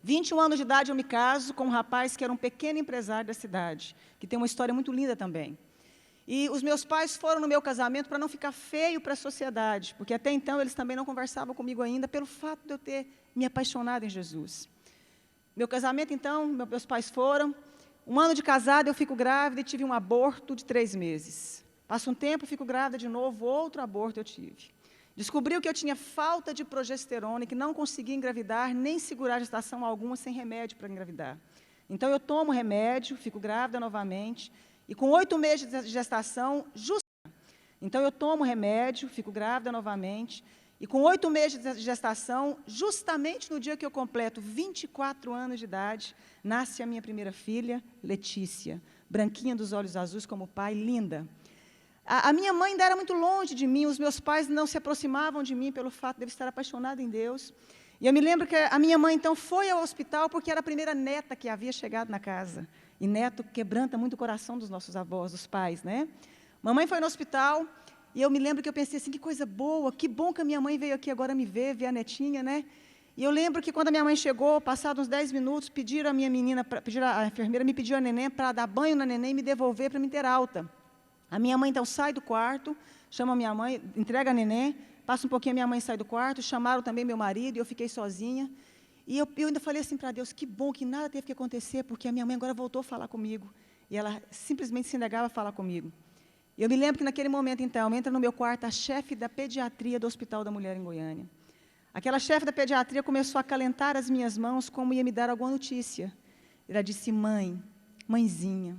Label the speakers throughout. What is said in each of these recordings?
Speaker 1: 21 anos de idade eu me caso com um rapaz que era um pequeno empresário da cidade, que tem uma história muito linda também. E os meus pais foram no meu casamento para não ficar feio para a sociedade, porque até então eles também não conversavam comigo ainda, pelo fato de eu ter me apaixonado em Jesus. Meu casamento, então, meus pais foram. Um ano de casada, eu fico grávida e tive um aborto de 3 meses. Passa um tempo, fico grávida de novo, outro aborto eu tive. Descobriu que eu tinha falta de progesterona e que não conseguia engravidar, nem segurar gestação alguma sem remédio para engravidar. Então, eu tomo remédio, fico grávida novamente, e com 8 meses de gestação, então, eu tomo remédio, fico grávida novamente, e com 8 meses de gestação, justamente no dia que eu completo 24 anos de idade, nasce a minha primeira filha, Letícia, branquinha dos olhos azuis como o pai, linda. A minha mãe ainda era muito longe de mim, os meus pais não se aproximavam de mim pelo fato de eu estar apaixonada em Deus. E eu me lembro que a minha mãe, então, foi ao hospital porque era a primeira neta que havia chegado na casa. E neto quebranta muito o coração dos nossos avós, dos pais, né? Mamãe foi no hospital e eu me lembro que eu pensei assim, que coisa boa, que bom que a minha mãe veio aqui agora me ver a netinha, né? E eu lembro que quando a minha mãe chegou, passados uns 10 minutos, pediram a minha menina, a enfermeira me pediu a neném para dar banho na neném e me devolver para me ter alta. A minha mãe, então, sai do quarto, chama a minha mãe, entrega a neném, passa um pouquinho, a minha mãe sai do quarto, chamaram também meu marido, e eu fiquei sozinha. E eu ainda falei assim para Deus, que bom que nada teve que acontecer, porque a minha mãe agora voltou a falar comigo. E ela simplesmente se negava a falar comigo. E eu me lembro que naquele momento, então, entra no meu quarto a chefe da pediatria do Hospital da Mulher em Goiânia. Aquela chefe da pediatria começou a acalentar as minhas mãos, como ia me dar alguma notícia. Ela disse, mãezinha,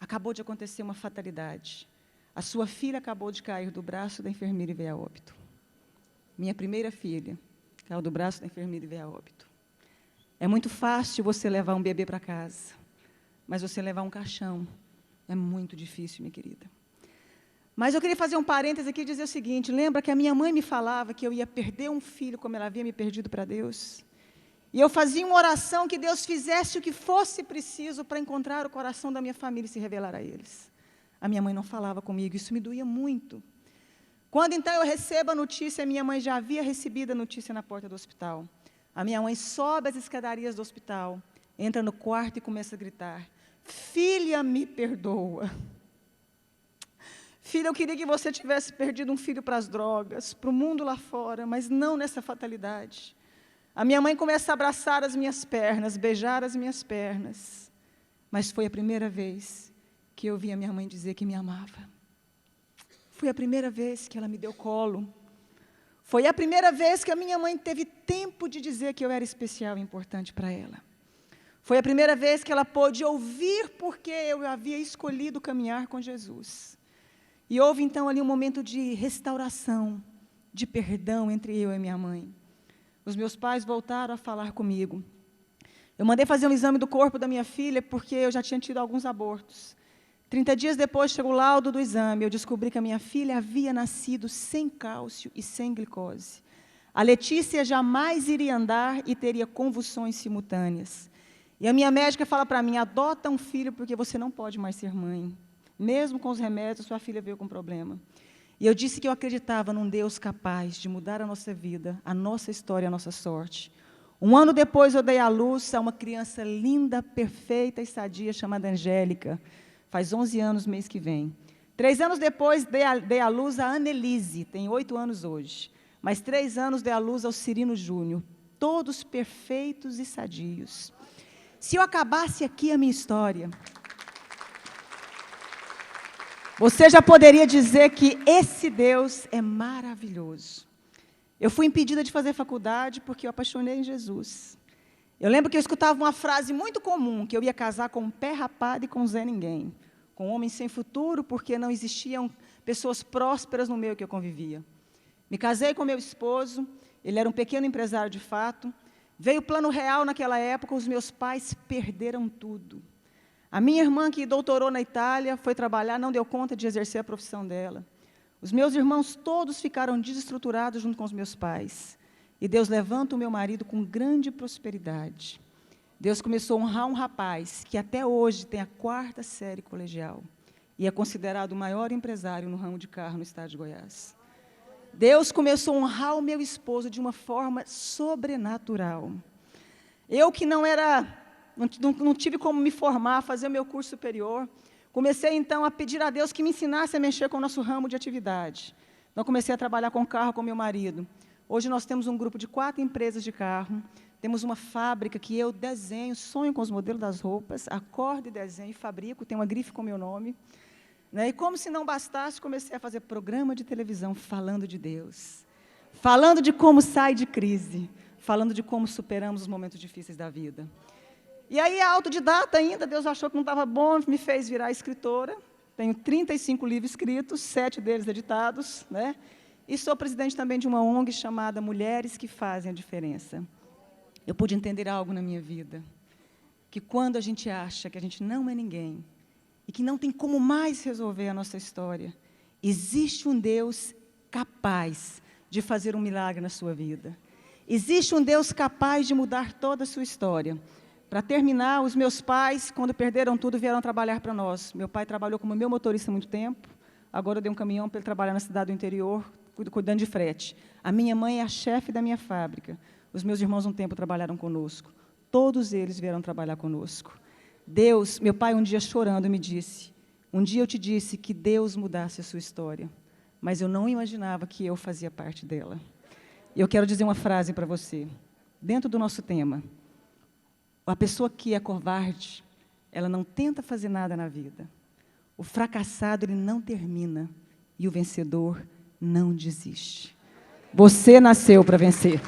Speaker 1: acabou de acontecer uma fatalidade. A sua filha acabou de cair do braço da enfermeira e veio a óbito. Minha primeira filha caiu do braço da enfermeira e veio a óbito. É muito fácil você levar um bebê para casa, mas você levar um caixão é muito difícil, minha querida. Mas eu queria fazer um parêntese aqui e dizer o seguinte, lembra que a minha mãe me falava que eu ia perder um filho como ela havia me perdido para Deus? E eu fazia uma oração que Deus fizesse o que fosse preciso para encontrar o coração da minha família e se revelar a eles. A minha mãe não falava comigo, isso me doía muito. Quando então eu recebo a notícia, a minha mãe já havia recebido a notícia na porta do hospital. A minha mãe sobe as escadarias do hospital, entra no quarto e começa a gritar, filha, me perdoa. Filha, eu queria que você tivesse perdido um filho para as drogas, para o mundo lá fora, mas não nessa fatalidade. A minha mãe começa a abraçar as minhas pernas, beijar as minhas pernas. Mas foi a primeira vez que eu vi a minha mãe dizer que me amava. Foi a primeira vez que ela me deu colo. Foi a primeira vez que a minha mãe teve tempo de dizer que eu era especial e importante para ela. Foi a primeira vez que ela pôde ouvir porque eu havia escolhido caminhar com Jesus. E houve, então, ali um momento de restauração, de perdão entre eu e minha mãe. Os meus pais voltaram a falar comigo. Eu mandei fazer um exame do corpo da minha filha porque eu já tinha tido alguns abortos. 30 dias depois chegou o laudo do exame, eu descobri que a minha filha havia nascido sem cálcio e sem glicose. A Letícia jamais iria andar e teria convulsões simultâneas. E a minha médica fala para mim, adota um filho porque você não pode mais ser mãe. Mesmo com os remédios, sua filha veio com problema. E eu disse que eu acreditava num Deus capaz de mudar a nossa vida, a nossa história, a nossa sorte. Um ano depois, eu dei à luz a uma criança linda, perfeita e sadia, chamada Angélica. Faz 11 anos, mês que vem. 3 anos depois, dei à luz a Annelise, tem 8 anos hoje. Mais 3 anos, dei à luz ao Cirino Júnior. Todos perfeitos e sadios. Se eu acabasse aqui a minha história, você já poderia dizer que esse Deus é maravilhoso. Eu fui impedida de fazer faculdade porque eu apaixonei em Jesus. Eu lembro que eu escutava uma frase muito comum, que eu ia casar com um pé rapado e com um Zé Ninguém. Com um homem sem futuro, porque não existiam pessoas prósperas no meio que eu convivia. Me casei com meu esposo, ele era um pequeno empresário de fato. Veio o Plano Real naquela época, os meus pais perderam tudo. A minha irmã, que doutorou na Itália, foi trabalhar, não deu conta de exercer a profissão dela. Os meus irmãos todos ficaram desestruturados junto com os meus pais. E Deus levanta o meu marido com grande prosperidade. Deus começou a honrar um rapaz que até hoje tem a 4ª série colegial e é considerado o maior empresário no ramo de carro no estado de Goiás. Deus começou a honrar o meu esposo de uma forma sobrenatural. Eu que não tive como me formar, fazer o meu curso superior, comecei, então, a pedir a Deus que me ensinasse a mexer com o nosso ramo de atividade. Então, comecei a trabalhar com carro com meu marido. Hoje, nós temos um grupo de 4 empresas de carro, temos uma fábrica que eu desenho, sonho com os modelos das roupas, acordo e desenho e fabrico, tem uma grife com meu nome. Né? E como se não bastasse, comecei a fazer programa de televisão falando de Deus, falando de como sai de crise, falando de como superamos os momentos difíceis da vida. E aí, autodidata ainda, Deus achou que não estava bom, me fez virar escritora. Tenho 35 livros escritos, 7 deles editados, né? E sou presidente também de uma ONG chamada Mulheres que Fazem a Diferença. Eu pude entender algo na minha vida, que quando a gente acha que a gente não é ninguém, e que não tem como mais resolver a nossa história, existe um Deus capaz de fazer um milagre na sua vida. Existe um Deus capaz de mudar toda a sua história. Para terminar, os meus pais, quando perderam tudo, vieram trabalhar para nós. Meu pai trabalhou como meu motorista há muito tempo, agora eu dei um caminhão para ele trabalhar na cidade do interior, cuidando de frete. A minha mãe é a chefe da minha fábrica. Os meus irmãos, um tempo, trabalharam conosco. Todos eles vieram trabalhar conosco. Deus, meu pai, um dia chorando, me disse, um dia eu te disse que Deus mudasse a sua história, mas eu não imaginava que eu fazia parte dela. E eu quero dizer uma frase para você, dentro do nosso tema. A pessoa que é covarde, ela não tenta fazer nada na vida. O fracassado, ele não termina, e o vencedor não desiste. Você nasceu para vencer.